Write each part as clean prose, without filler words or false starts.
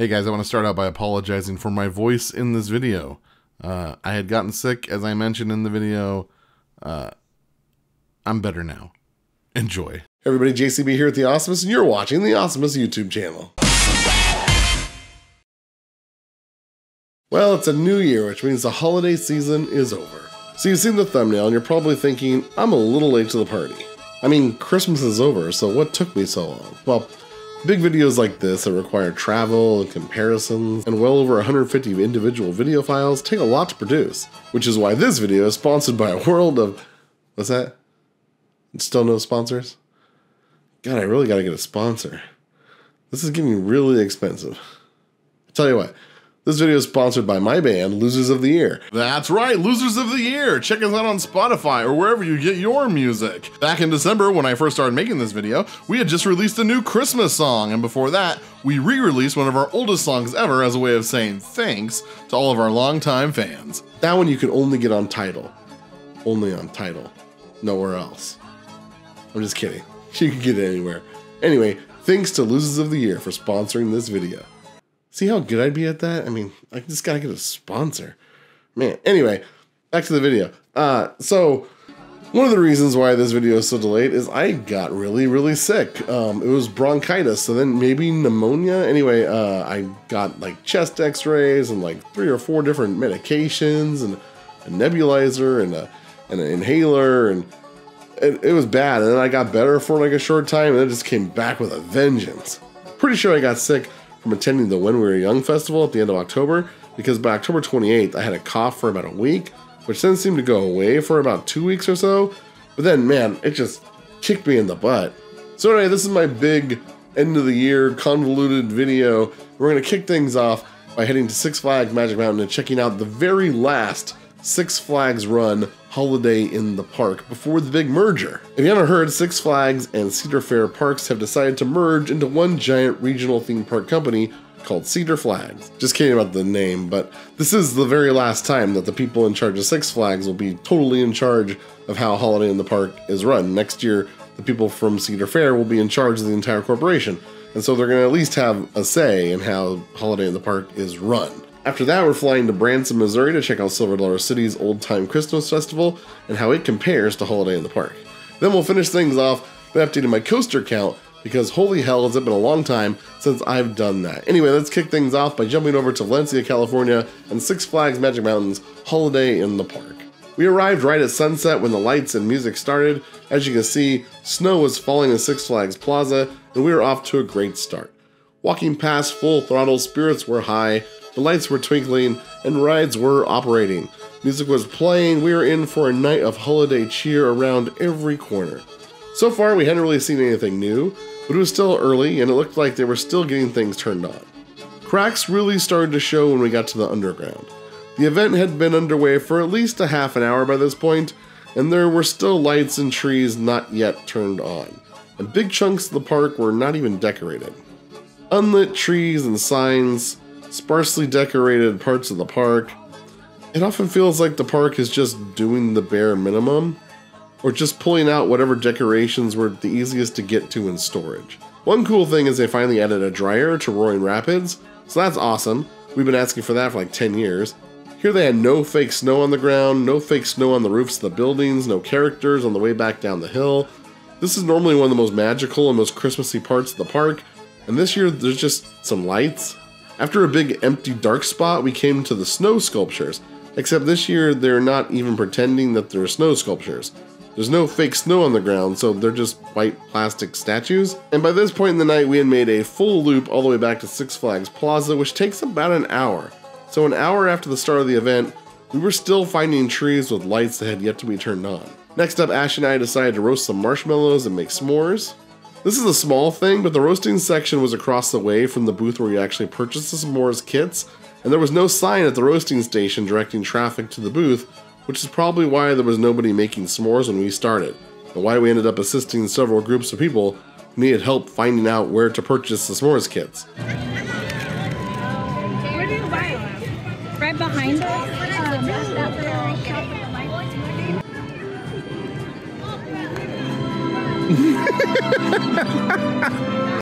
Hey guys, I want to start out by apologizing for my voice in this video. I had gotten sick, as I mentioned in the video. I'm better now. Enjoy. Hey everybody, JCB here at The Awesomeness, and you're watching The Awesomeness YouTube channel. Well, it's a new year, which means the holiday season is over. So you've seen the thumbnail, and you're probably thinking, I'm a little late to the party. I mean, Christmas is over, so what took me so long? Well, big videos like this that require travel and comparisons and well over 150 individual video files take a lot to produce, which is why this video is sponsored by a world of... What's that? Still no sponsors? God, I really gotta get a sponsor. This is getting really expensive. I'll tell you what, this video is sponsored by my band, Losers of the Year. That's right, Losers of the Year! Check us out on Spotify or wherever you get your music. Back in December, when I first started making this video, we had just released a new Christmas song, and before that, we re-released one of our oldest songs ever as a way of saying thanks to all of our longtime fans. That one you can only get on Tidal. Only on Tidal. Nowhere else. I'm just kidding. You can get it anywhere. Anyway, thanks to Losers of the Year for sponsoring this video. See how good I'd be at that? I mean, I just gotta get a sponsor. Man, anyway, back to the video. So, one of the reasons why this video is so delayed is I got really sick. It was bronchitis, so then maybe pneumonia. Anyway, I got like chest x-rays and like 3 or 4 different medications and a nebulizer and an inhaler, and it was bad. And then I got better for like a short time, and then it just came back with a vengeance. Pretty sure I got sick from attending the When We Were Young festival at the end of October, because by October 28th I had a cough for about a week, which then seemed to go away for about 2 weeks or so, but then man, it just kicked me in the butt. So anyway, this is my big end of the year convoluted video. We're going to kick things off by heading to Six Flags Magic Mountain and checking out the very last Six Flags run holiday in the park before the big merger. If you haven't heard, Six Flags and Cedar Fair parks have decided to merge into one giant regional theme park company called Cedar Flags. Just kidding about the name, but this is the very last time that the people in charge of Six Flags will be totally in charge of how Holiday in the Park is run. Next year, the people from Cedar Fair will be in charge of the entire corporation, and so they're going to at least have a say in how Holiday in the Park is run. After that, we're flying to Branson, Missouri to check out Silver Dollar City's Old Time Christmas Festival and how it compares to Holiday in the Park. Then we'll finish things off by updating my coaster count, because holy hell has it been a long time since I've done that. Anyway, let's kick things off by jumping over to Valencia, California and Six Flags Magic Mountain's Holiday in the Park. We arrived right at sunset when the lights and music started. As you can see, snow was falling in Six Flags Plaza, and we were off to a great start. Walking past full throttle, spirits were high, the lights were twinkling, and rides were operating. Music was playing. We were in for a night of holiday cheer around every corner. So far, we hadn't really seen anything new, but it was still early, and it looked like they were still getting things turned on. Cracks really started to show when we got to the underground. The event had been underway for at least a half an hour by this point, and there were still lights and trees not yet turned on, and big chunks of the park were not even decorated. Unlit trees and signs, sparsely decorated parts of the park. It often feels like the park is just doing the bare minimum, or just pulling out whatever decorations were the easiest to get to in storage. One cool thing is they finally added a dryer to Roaring Rapids, so that's awesome. We've been asking for that for like 10 years. Here they had no fake snow on the ground, no fake snow on the roofs of the buildings, no characters on the way back down the hill. This is normally one of the most magical and most Christmassy parts of the park, and this year there's just some lights. After a big empty dark spot, we came to the snow sculptures, except this year they're not even pretending that they're snow sculptures. There's no fake snow on the ground, so they're just white plastic statues. And by this point in the night, we had made a full loop all the way back to Six Flags Plaza, which takes about an hour. So an hour after the start of the event, we were still finding trees with lights that had yet to be turned on. Next up, Ash and I decided to roast some marshmallows and make s'mores. This is a small thing, but the roasting section was across the way from the booth where you actually purchased the s'mores kits, and there was no sign at the roasting station directing traffic to the booth, which is probably why there was nobody making s'mores when we started, and why we ended up assisting several groups of people who needed help finding out where to purchase the s'mores kits. Where do you buy it? Right behind us?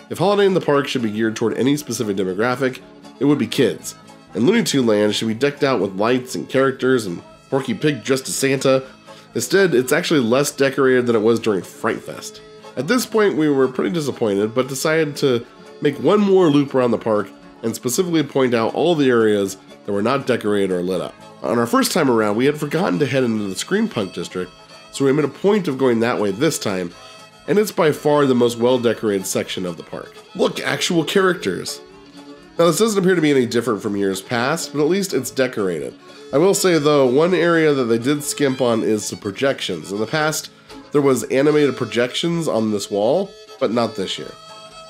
If Holiday in the Park should be geared toward any specific demographic, it would be kids. And Looney Tune Land should be decked out with lights and characters and Porky Pig dressed as Santa. Instead, it's actually less decorated than it was during Fright Fest. At this point, we were pretty disappointed, but decided to make one more loop around the park and specifically point out all the areas that were not decorated or lit up. On our first time around, we had forgotten to head into the Scream Punk district, so we made a point of going that way this time, and it's by far the most well-decorated section of the park. Look, actual characters! Now this doesn't appear to be any different from years past, but at least it's decorated. I will say though, one area that they did skimp on is the projections. In the past, there was animated projections on this wall, but not this year.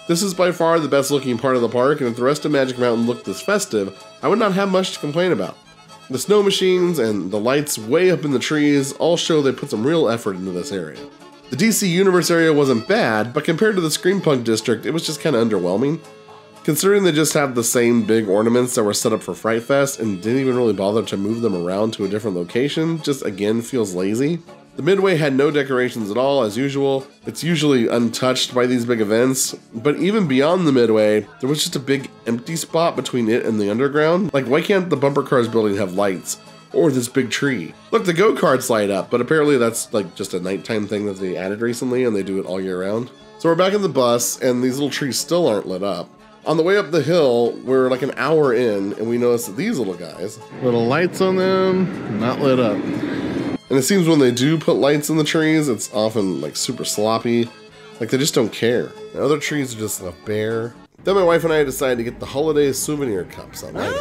This is by far the best looking part of the park, and if the rest of Magic Mountain looked this festive, I would not have much to complain about. The snow machines and the lights way up in the trees all show they put some real effort into this area. The DC Universe area wasn't bad, but compared to the Scream Punk district, it was just kinda underwhelming. Considering they just have the same big ornaments that were set up for Fright Fest and didn't even really bother to move them around to a different location, just again feels lazy. The Midway had no decorations at all, as usual. It's usually untouched by these big events, but even beyond the Midway, there was just a big empty spot between it and the underground. Like, why can't the Bumper Cars building have lights? Or this big tree? Look, the go-karts light up, but apparently that's like just a nighttime thing that they added recently and they do it all year round. So we're back in the bus and these little trees still aren't lit up. On the way up the hill, we're like an hour in and we notice that these little guys, little lights on them, not lit up. And it seems when they do put lights in the trees, it's often like super sloppy. Like they just don't care. The other trees are just bare. Then my wife and I decided to get the holiday souvenir cups on that.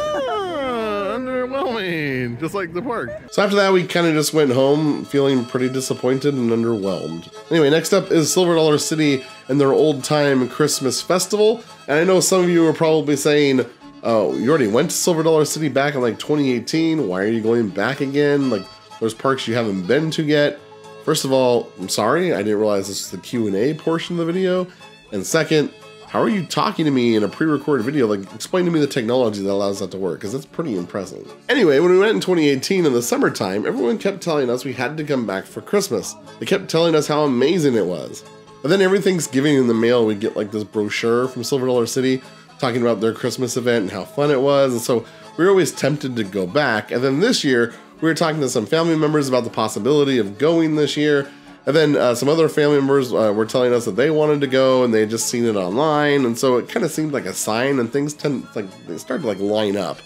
Underwhelming, just like the park. So after that, we kind of just went home feeling pretty disappointed and underwhelmed. Anyway, next up is Silver Dollar City and their old time Christmas festival. And I know some of you are probably saying, oh, you already went to Silver Dollar City back in like 2018. Why are you going back again? Like, there's parks you haven't been to yet. First of all, I'm sorry, I didn't realize this was the Q&A portion of the video. And second, how are you talking to me in a pre-recorded video? Like, explain to me the technology that allows that to work, because that's pretty impressive. Anyway, when we went in 2018 in the summertime, everyone kept telling us we had to come back for Christmas. They kept telling us how amazing it was. But then every Thanksgiving in the mail, we'd get like this brochure from Silver Dollar City talking about their Christmas event and how fun it was. And so we were always tempted to go back. And then this year, we were talking to some family members about the possibility of going this year. And then some other family members were telling us that they wanted to go and they had just seen it online. And so it kind of seemed like a sign and things they started to like line up.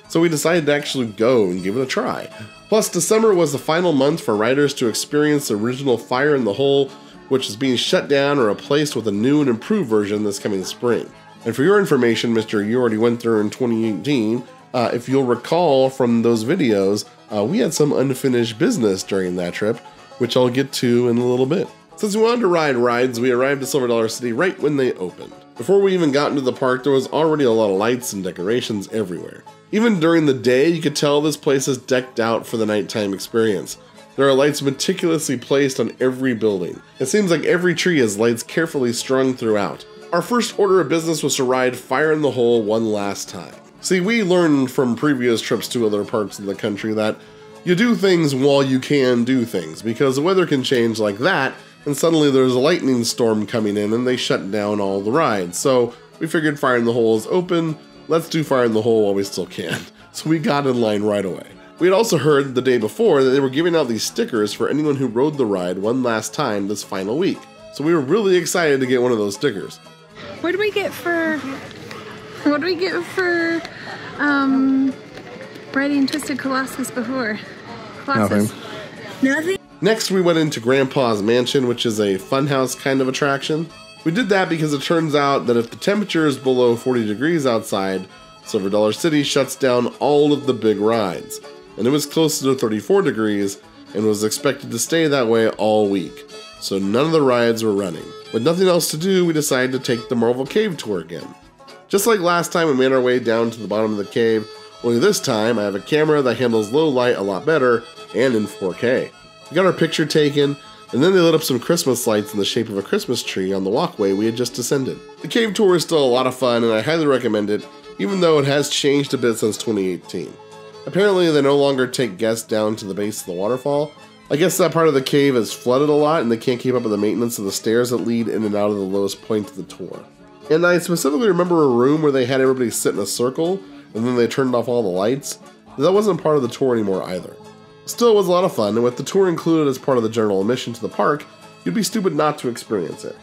So we decided to actually go and give it a try. Plus, December was the final month for riders to experience the original Fire in the Hole, which is being shut down or replaced with a new and improved version this coming spring. And for your information, Mr. You already went through in 2018, if you'll recall from those videos, we had some unfinished business during that trip, which I'll get to in a little bit. Since we wanted to ride rides, we arrived at Silver Dollar City right when they opened. Before we even got into the park, there was already a lot of lights and decorations everywhere. Even during the day, you could tell this place is decked out for the nighttime experience. There are lights meticulously placed on every building. It seems like every tree has lights carefully strung throughout. Our first order of business was to ride Fire in the Hole one last time. See, we learned from previous trips to other parts of the country that you do things while you can do things, because the weather can change like that, and suddenly there's a lightning storm coming in and they shut down all the rides. So we figured Fire in the Hole is open, let's do Fire in the Hole while we still can. So we got in line right away. We had also heard the day before that they were giving out these stickers for anyone who rode the ride one last time this final week. So we were really excited to get one of those stickers. What do we get for riding Twisted Colossus before? Colossus. Nothing. Next, we went into Grandpa's Mansion, which is a funhouse kind of attraction. We did that because it turns out that if the temperature is below 40 degrees outside, Silver Dollar City shuts down all of the big rides. And it was closer to 34 degrees and was expected to stay that way all week. So none of the rides were running. With nothing else to do, we decided to take the Marvel Cave tour again. Just like last time, we made our way down to the bottom of the cave, only this time I have a camera that handles low light a lot better and in 4K. We got our picture taken, and then they lit up some Christmas lights in the shape of a Christmas tree on the walkway we had just descended. The cave tour is still a lot of fun and I highly recommend it, even though it has changed a bit since 2018. Apparently they no longer take guests down to the base of the waterfall. I guess that part of the cave is flooded a lot and they can't keep up with the maintenance of the stairs that lead in and out of the lowest point of the tour. And I specifically remember a room where they had everybody sit in a circle, and then they turned off all the lights. That wasn't part of the tour anymore either. Still, it was a lot of fun, and with the tour included as part of the general admission to the park, you'd be stupid not to experience it.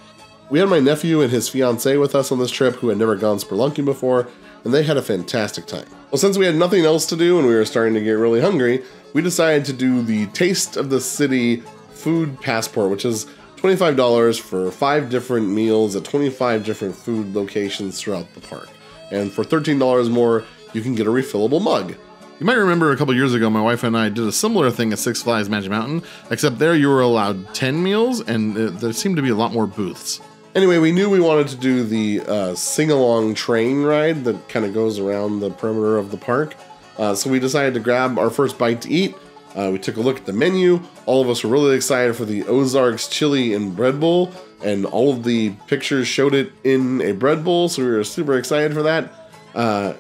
We had my nephew and his fiancée with us on this trip who had never gone spelunking before, and they had a fantastic time. Well, since we had nothing else to do and we were starting to get really hungry, we decided to do the Taste of the City food passport, which is $25 for 5 different meals at 25 different food locations throughout the park. And for $13 more, you can get a refillable mug. You might remember a couple years ago, my wife and I did a similar thing at Six Flags Magic Mountain, except there you were allowed 10 meals, and there seemed to be a lot more booths. Anyway, we knew we wanted to do the sing-along train ride that kind of goes around the perimeter of the park. So we decided to grab our first bite to eat. We took a look at the menu. All of us were really excited for the Ozarks chili and bread bowl, and all of the pictures showed it in a bread bowl, so we were super excited for that.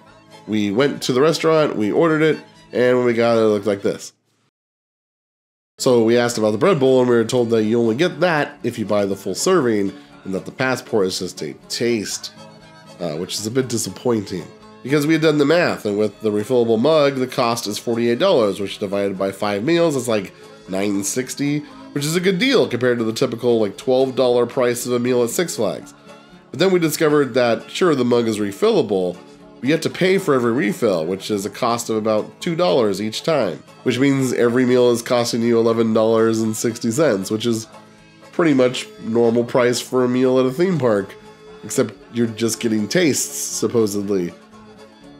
We went to the restaurant, we ordered it, and when we got it, it looked like this. So we asked about the bread bowl, and we were told that you only get that if you buy the full serving, and that the passport is just a taste, which is a bit disappointing. Because we had done the math, and with the refillable mug, the cost is $48, which divided by 5 meals is like $9.60, which is a good deal compared to the typical like $12 price of a meal at Six Flags. But then we discovered that, sure, the mug is refillable, but you have to pay for every refill, which is a cost of about $2 each time, which means every meal is costing you $11.60, which is pretty much normal price for a meal at a theme park, except you're just getting tastes, supposedly.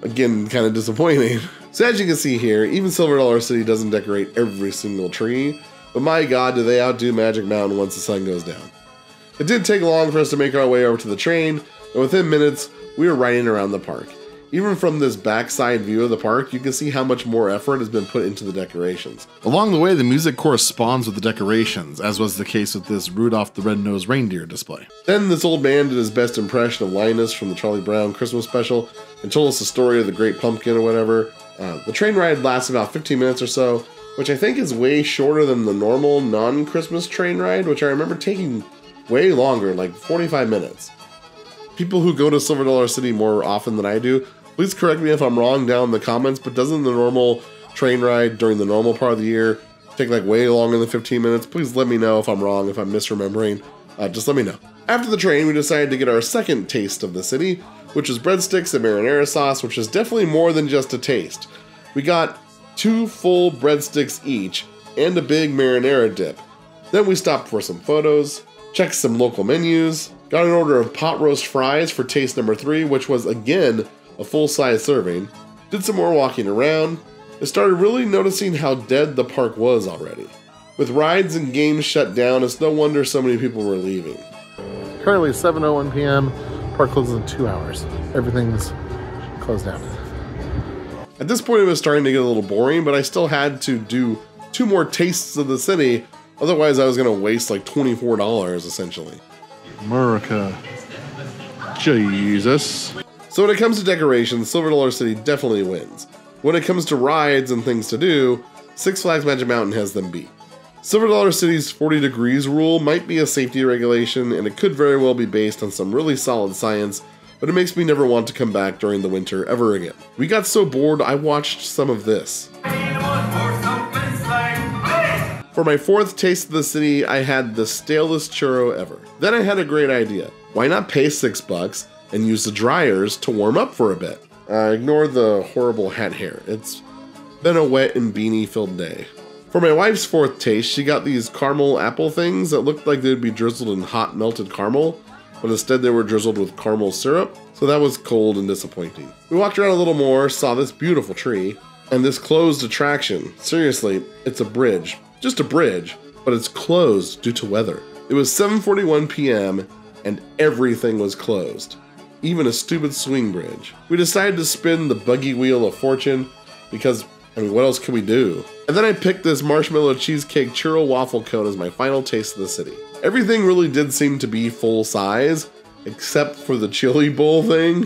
Again, kind of disappointing. So as you can see here, even Silver Dollar City doesn't decorate every single tree, but my god, do they outdo Magic Mountain once the sun goes down. It did take long for us to make our way over to the train, and within minutes, we were riding around the park. Even from this backside view of the park, you can see how much more effort has been put into the decorations. Along the way, the music corresponds with the decorations, as was the case with this Rudolph the Red-Nosed Reindeer display. Then this old man did his best impression of Linus from the Charlie Brown Christmas special and told us the story of the Great Pumpkin or whatever. The train ride lasts about 15 minutes or so, which I think is way shorter than the normal non-Christmas train ride, which I remember taking way longer, like 45 minutes. People who go to Silver Dollar City more often than I do, please correct me if I'm wrong down in the comments, but doesn't the normal train ride during the normal part of the year take like way longer than 15 minutes? Please let me know if I'm wrong, if I'm misremembering. Just let me know. After the train, we decided to get our second taste of the city, which is breadsticks and marinara sauce, which is definitely more than just a taste. We got 2 full breadsticks each and a big marinara dip. Then we stopped for some photos, checked some local menus, got an order of pot roast fries for taste number 3, which was again a full-size serving, did some more walking around, and started really noticing how dead the park was already. With rides and games shut down, it's no wonder so many people were leaving. Currently 7:01 p.m., park closes in 2 hours. Everything's closed down. At this point it was starting to get a little boring, but I still had to do 2 more tastes of the city, otherwise I was going to waste like $24 essentially. America. Jesus. So when it comes to decorations, Silver Dollar City definitely wins. When it comes to rides and things to do, Six Flags Magic Mountain has them beat. Silver Dollar City's 40 degrees rule might be a safety regulation, and it could very well be based on some really solid science, but it makes me never want to come back during the winter ever again. We got so bored, I watched some of this. For my 4th taste of the city, I had the stalest churro ever. Then I had a great idea. Why not pay $6 and use the dryers to warm up for a bit? Ignore the horrible hat hair. It's been a wet and beanie filled day. For my wife's 4th taste, she got these caramel apple things that looked like they'd be drizzled in hot melted caramel, but instead they were drizzled with caramel syrup, so that was cold and disappointing. We walked around a little more, saw this beautiful tree, and this closed attraction. Seriously, it's a bridge. Just a bridge, but it's closed due to weather. It was 7:41 p.m. and everything was closed. Even a stupid swing bridge. We decided to spin the buggy wheel of fortune because, I mean, what else could we do? And then I picked this marshmallow cheesecake churro waffle cone as my final taste of the city. Everything really did seem to be full size, except for the chili bowl thing,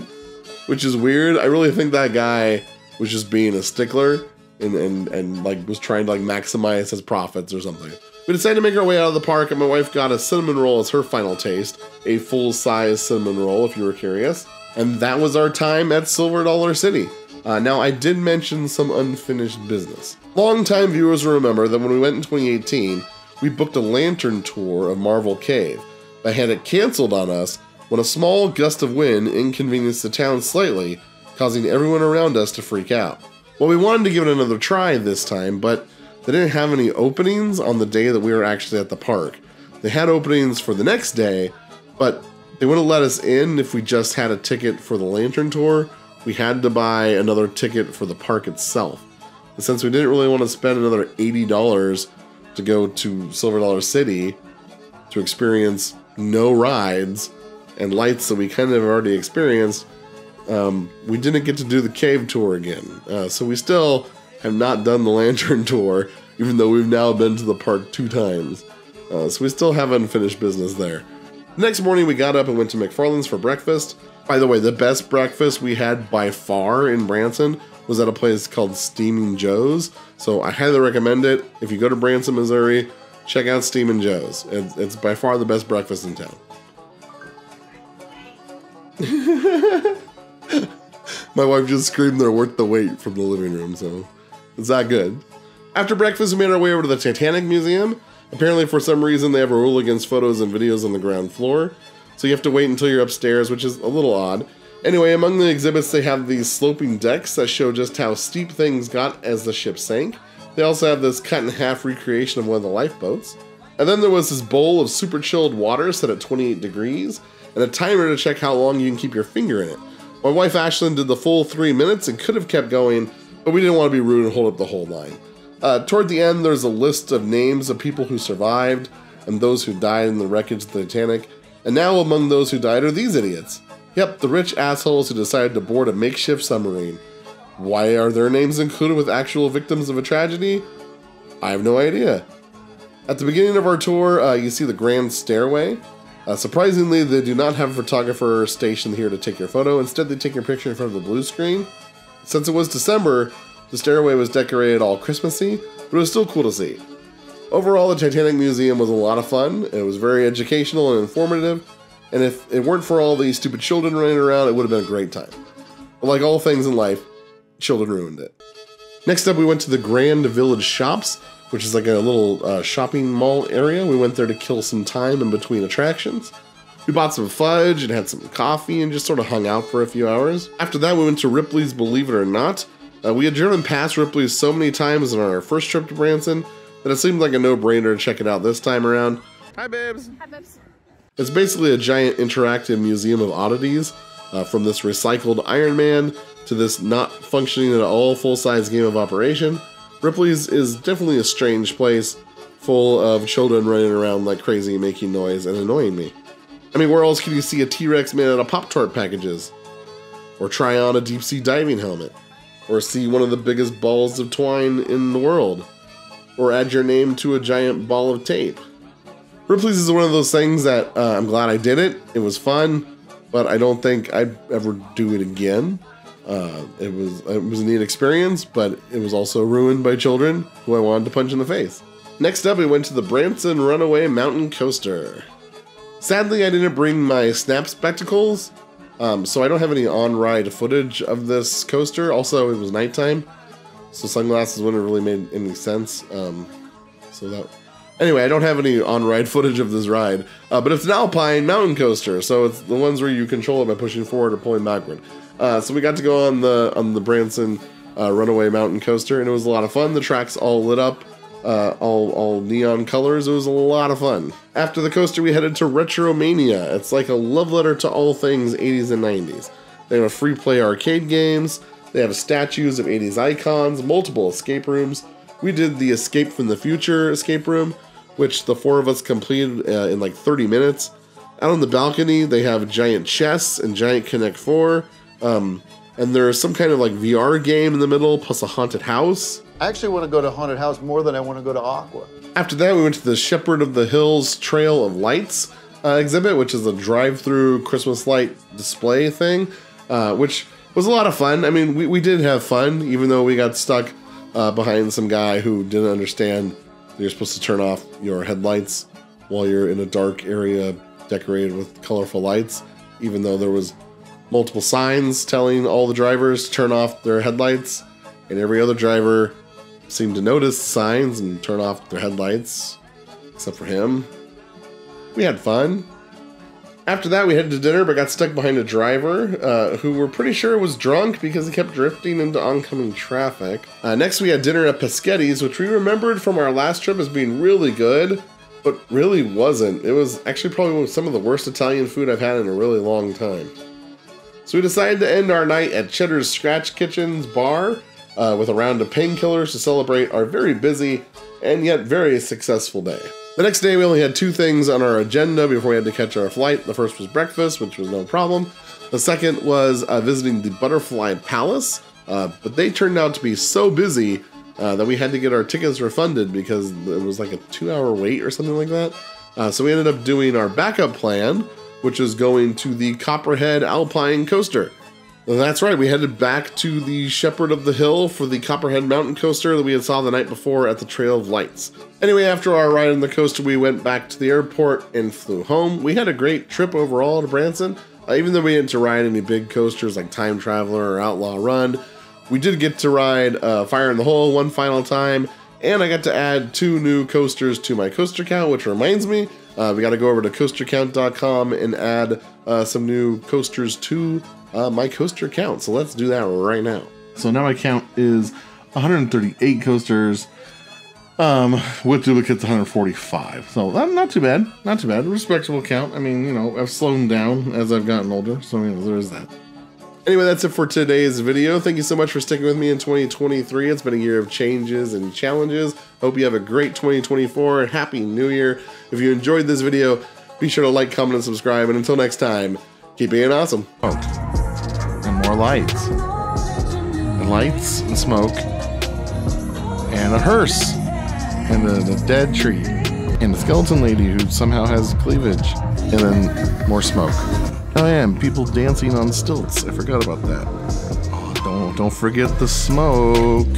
which is weird. I really think that guy was just being a stickler and like was trying to like maximize his profits or something. We decided to make our way out of the park, and my wife got a cinnamon roll as her final taste, a full-size cinnamon roll if you were curious. And that was our time at Silver Dollar City. Now, I did mention some unfinished business. Longtime viewers will remember that when we went in 2018, we booked a lantern tour of Marvel Cave, but had it canceled on us when a small gust of wind inconvenienced the town slightly, causing everyone around us to freak out. Well, we wanted to give it another try this time, but they didn't have any openings on the day that we were actually at the park. They had openings for the next day, but they wouldn't let us in if we just had a ticket for the lantern tour. We had to buy another ticket for the park itself. And since we didn't really want to spend another $80 to go to Silver Dollar City to experience no rides and lights that we kind of already experienced, we didn't get to do the cave tour again. So we still have not done the lantern tour, even though we've now been to the park 2 times. So we still have unfinished business there. The next morning we got up and went to McFarland's for breakfast. By the way, the best breakfast we had by far in Branson was at a place called Steamin' Joe's. So I highly recommend it. If you go to Branson, Missouri, check out Steamin' Joe's. It's by far the best breakfast in town. My wife just screamed they're worth the wait from the living room, so it's that good. After breakfast, we made our way over to the Titanic Museum. Apparently, for some reason, they have a rule against photos and videos on the ground floor, so you have to wait until you're upstairs, which is a little odd. Anyway, among the exhibits, they have these sloping decks that show just how steep things got as the ship sank. They also have this cut-in-half recreation of one of the lifeboats. And then there was this bowl of super chilled water set at 28 degrees, and a timer to check how long you can keep your finger in it. My wife Ashlyn did the full 3 minutes and could have kept going, but we didn't want to be rude and hold up the whole line. Toward the end, there's a list of names of people who survived and those who died in the wreckage of the Titanic. And now among those who died are these idiots. Yep, the rich assholes who decided to board a makeshift submarine. Why are their names included with actual victims of a tragedy? I have no idea. At the beginning of our tour, you see the grand stairway. Surprisingly, they do not have a photographer stationed here to take your photo. Instead, they take your picture in front of the blue screen. Since it was December, the stairway was decorated all Christmassy, but it was still cool to see. Overall, the Titanic Museum was a lot of fun. It was very educational and informative, and if it weren't for all these stupid children running around, it would have been a great time. But like all things in life, children ruined it. Next up, we went to the Grand Village Shops, which is like a little shopping mall area. We went there to kill some time in between attractions. We bought some fudge and had some coffee and just sort of hung out for a few hours. After that, we went to Ripley's Believe It or Not. We had driven past Ripley's so many times on our first trip to Branson that it seemed like a no-brainer to check it out this time around. Hi, babes. Hi, babes. It's basically a giant interactive museum of oddities, from this recycled Iron Man to this not functioning at all full-size game of Operation. Ripley's is definitely a strange place, full of children running around like crazy, making noise and annoying me. I mean, where else can you see a T-Rex made out of Pop-Tart packages? Or try on a deep-sea diving helmet? Or see one of the biggest balls of twine in the world? Or add your name to a giant ball of tape? Ripley's is one of those things that I'm glad I did it. It was fun, but I don't think I'd ever do it again. It was a neat experience, but it was also ruined by children who I wanted to punch in the face. Next up, we went to the Branson Runaway Mountain Coaster. Sadly, I didn't bring my snap spectacles, so I don't have any on-ride footage of this coaster. Also, it was nighttime, so sunglasses wouldn't have really made any sense. Anyway, I don't have any on-ride footage of this ride, but it's an alpine mountain coaster, so it's the ones where you control it by pushing forward or pulling backward. So we got to go on the Branson Runaway Mountain Coaster, and it was a lot of fun. The track's all lit up, all neon colors. It was a lot of fun. After the coaster, we headed to Retromania. It's like a love letter to all things 80s and 90s. They have free play arcade games. They have statues of 80s icons, multiple escape rooms. We did the Escape from the Future escape room, which the 4 of us completed in like 30 minutes. Out on the balcony, they have giant chess and giant Connect 4. And there's some kind of like VR game in the middle, plus a haunted house. I actually want to go to Haunted House more than I want to go to Aqua. After that, we went to the Shepherd of the Hills Trail of Lights exhibit, which is a drive-through Christmas light display thing, which was a lot of fun. I mean, we did have fun, even though we got stuck behind some guy who didn't understand that you're supposed to turn off your headlights while you're in a dark area decorated with colorful lights, even though there was multiple signs telling all the drivers to turn off their headlights, and every other driver seemed to notice signs and turn off their headlights, except for him. We had fun. After that, we headed to dinner, but got stuck behind a driver who we're pretty sure was drunk because he kept drifting into oncoming traffic. Next, we had dinner at Peschetti's, which we remembered from our last trip as being really good, but really wasn't. It was actually probably some of the worst Italian food I've had in a really long time. So we decided to end our night at Cheddar's Scratch Kitchen's bar with a round of painkillers to celebrate our very busy and yet very successful day. The next day, we only had 2 things on our agenda before we had to catch our flight. The first was breakfast, which was no problem. The second was visiting the Butterfly Palace, but they turned out to be so busy that we had to get our tickets refunded because it was like a 2-hour wait or something like that. So we ended up doing our backup plan, which is going to the Copperhead Alpine Coaster. And that's right, we headed back to the Shepherd of the Hill for the Copperhead Mountain Coaster that we had saw the night before at the Trail of Lights. Anyway, after our ride on the coaster, we went back to the airport and flew home. We had a great trip overall to Branson. Even though we didn't ride any big coasters like Time Traveler or Outlaw Run, we did get to ride Fire in the Hole one final time, and I got to add 2 new coasters to my coaster count, which reminds me, we got to go over to coastercount.com and add some new coasters to my coaster count. So let's do that right now. So now my count is 138 coasters, with duplicates 145. So not too bad, not too bad. Respectable count. I mean, you know, I've slowed down as I've gotten older, so you know, there is that. Anyway, that's it for today's video. Thank you so much for sticking with me in 2023. It's been a year of changes and challenges. Hope you have a great 2024 and Happy New Year. If you enjoyed this video, be sure to like, comment, and subscribe. And until next time, keep being awesome. Smoke. And more lights. And lights and smoke. And a hearse. And the dead tree. And the skeleton lady who somehow has cleavage. And then more smoke. Oh yeah, and people dancing on stilts. I forgot about that. Oh, don't forget the smoke.